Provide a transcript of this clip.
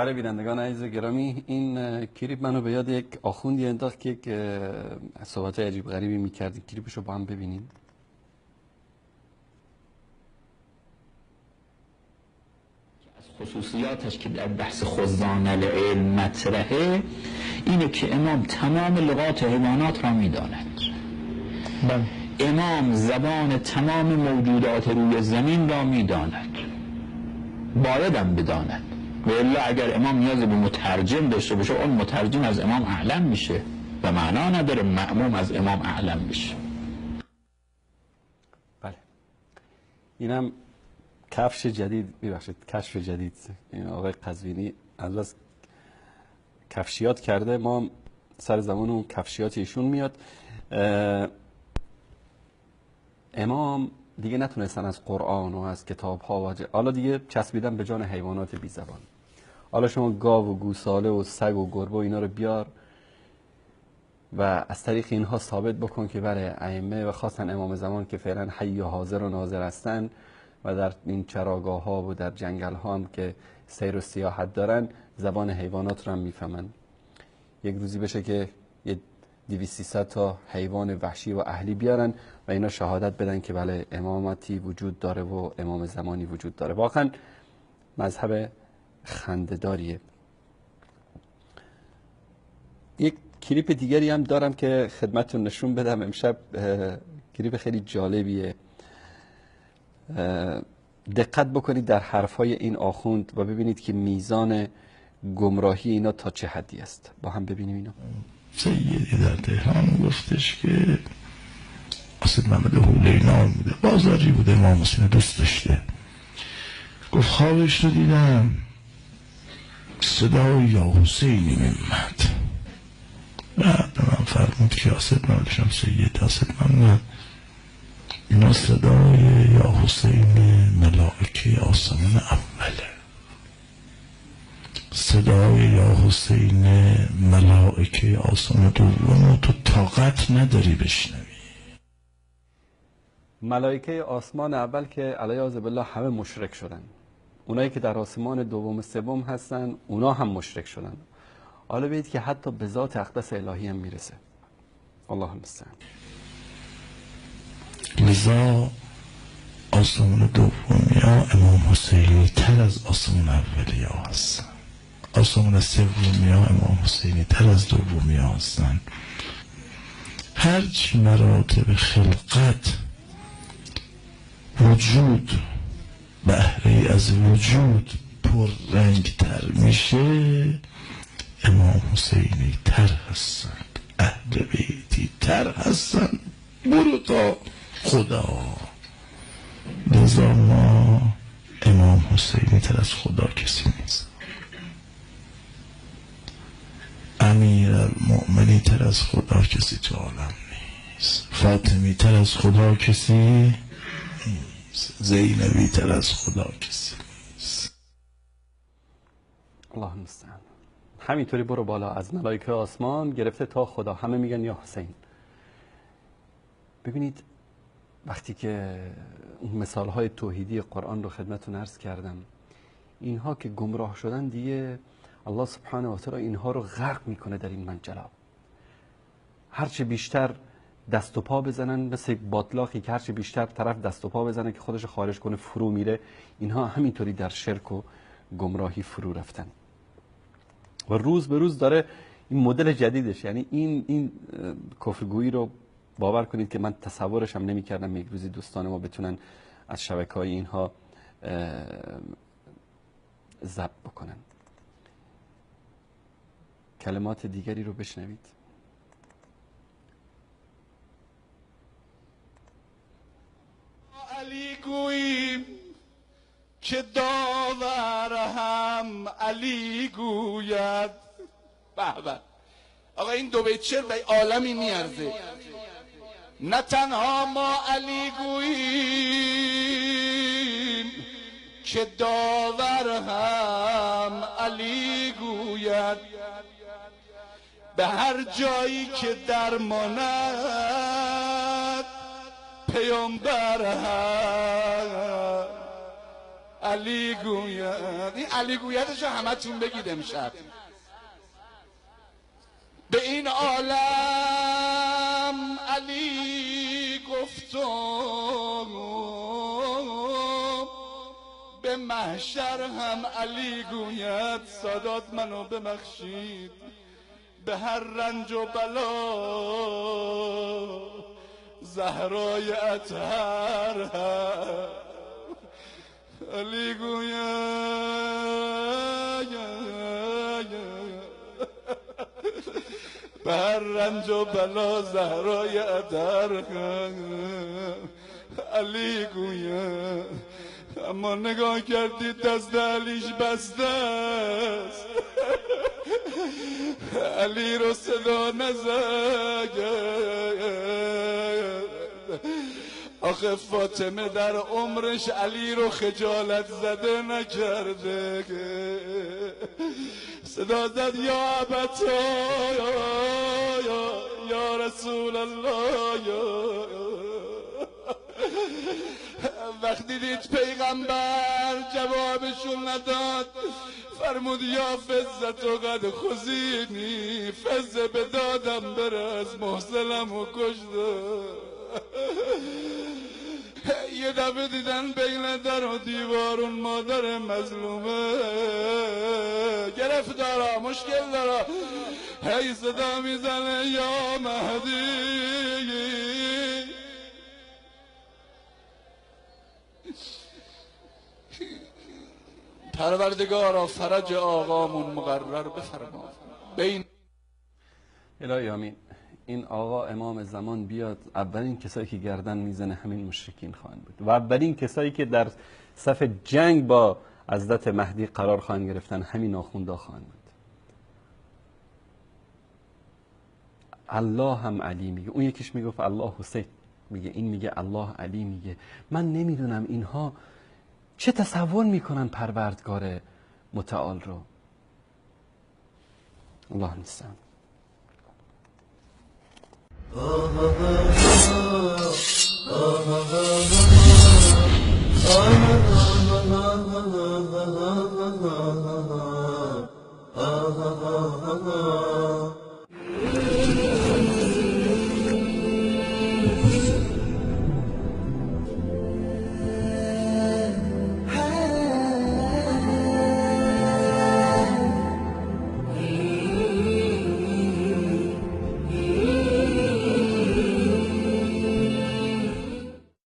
بله بینندگان عزیز گرامی، این کلیپ منو به یاد یک آخوندی انداخت که یک صحبت عجیب غریبی میکرد. کلیپشو با هم ببینیم. از خصوصیاتش که در بحث خزان العلم مطرحه اینه که امام تمام لغات حیوانات را میداند. امام زبان تمام موجودات روی زمین را میداند، بایدم بداند، و الا اگر امام نیاز به مترجم داشته باشه اون مترجم از امام اعلم میشه و معنا نداره مأموم از امام اعلم میشه. بله، اینم کفش جدید، میبخشید کشف جدید، این آقای قزوینی از بس کفشیات کرده، ما سر زمان اون کفشیات ایشون میاد. امام دیگه نتونستن از قرآن و از کتاب ها و حالا دیگه چسبیدن به جان حیوانات بی زبان. حالا شما گاو و گوساله و سگ و گربه و اینا رو بیار و از طریق اینها ثابت بکن که برای ائمه و خاصا امام زمان که فعلا حی و حاضر و ناظر هستن و در این چراگاه ها و در جنگل ها هم که سیر و سیاحت دارن زبان حیوانات رو هم میفهمن. یک روزی بشه که یه 200-300 تا حیوان وحشی و اهلی بیارن و اینا شهادت بدن که بله امامتی وجود داره و امام زمانی وجود داره. واقعا مذهب خنده‌داریه. یک کلیپ دیگری هم دارم که خدمتتون نشون بدم امشب. کلیپ خیلی جالبیه. دقت بکنید در حرفای این آخوند و ببینید که میزان گمراهی اینا تا چه حدی است. با هم ببینیم اینو. سیدی در تهران گفتش که قصد محمد حولینان بوده، بازاری بوده، امام حسین دوست داشته. گفت خوابش رو دیدم صدای یا حسینی میمد. بعد به من فرمود که قصد محمدشم سید قصد محمد اینا صدای یا حسین ملائکه آسمان اوله، صدای یا حسین ملائکه آسمان دوم تو طاقت نداری بشنوی. ملائکه آسمان اول که علیه بالله همه مشرک شدن، اونایی که در آسمان دوم سوم هستن اونا هم مشرک شدن. حالا ببینید که حتی به ذات اقدس الهی هم میرسه. الله المستعان. لذا آسمان دومی ها امام حسینی تر از آسمان اولی ها هستن، آسمان سومی ها امام حسینی تر از دومی ها هستن. هرچی مراتب خلقت وجود بهره از وجود پر رنگ تر میشه امام حسینی تر هستن، اهل بیتی تر هستن. برو تا خدا. لذا ما امام حسینی تر از خدا کسی نیست، امیر المؤمنی تر از خدا کسی تو عالم نیست، فاطمی تر از خدا کسی نیست، زینبی تر از خدا کسی نیست. الله المستعان. همینطوری برو بالا از ملائکه آسمان گرفته تا خدا، همه میگن یا حسین. ببینید وقتی که اون مثالهای توحیدی قرآن رو خدمتتون عرض کردم، اینها که گمراه شدن دیگه الله سبحانه و تعالی اینها رو غرق میکنه در این منجلا. هرچه بیشتر دست و پا بزنن، مثل باطلاقی که هرچه بیشتر طرف دست و پا بزنه که خودش خارج کنه فرو میره. اینها همینطوری در شرک و گمراهی فرو رفتن و روز به روز داره این مدل جدیدش، یعنی این کفرگویی رو باور کنید که من تصورش هم نمی کردم یک روزی دوستان ما بتونن از شبکه‌های اینها ضبط بکنن. کلمات دیگری رو بشنوید. علی گوییم که داور هم علی گوید. به به آقا این دو بیت شعر به عالمی میارزه. نه تنها ما علی گوییم که داور هم علی گوید. به هر جایی که درماند پیامبر هم علی گوید. این علی گویدش رو همه تون بگید امشب. به این عالم علی گفتم، به محشر هم علی گوید. سادات منو ببخشید، به هر رنج و بلا زهرای اطهر علی گوید. به هر رنج و بلا زهرای اطهر علی گوید. اما نگاه کردید دست علیش بسته است، علی رو صدا نزد. آخه فاطمه در عمرش علی رو خجالت زده نکرده، صدا زد یا ابتا یا رسول الله. وقتی دید پیغمبر جوابشون نداد، فرمود یا فزت و قد خزینی، فزه به دادم برس محسنم و کشده. یه دفعه دیدن بین در و دیوارون مادر مظلومه گرفتارا مشکل دارا، هی صدا میزنه یا مهدی. پروردگارا فرج آقامون مقرر بفرما. بین الهی آمین. این آقا امام زمان بیاد، اولین کسایی که گردن میزنه همین مشرکین خواهند بود و اولین کسایی که در صف جنگ با حضرت مهدی قرار خواهند گرفتن همین آخوندا خواهند بود. الله هم علی میگه، اون یکیش میگفت الله حسین میگه، این میگه الله علی میگه. من نمیدونم اینها چه تصور میکنن پروردگار متعال رو. الله نیستم. آه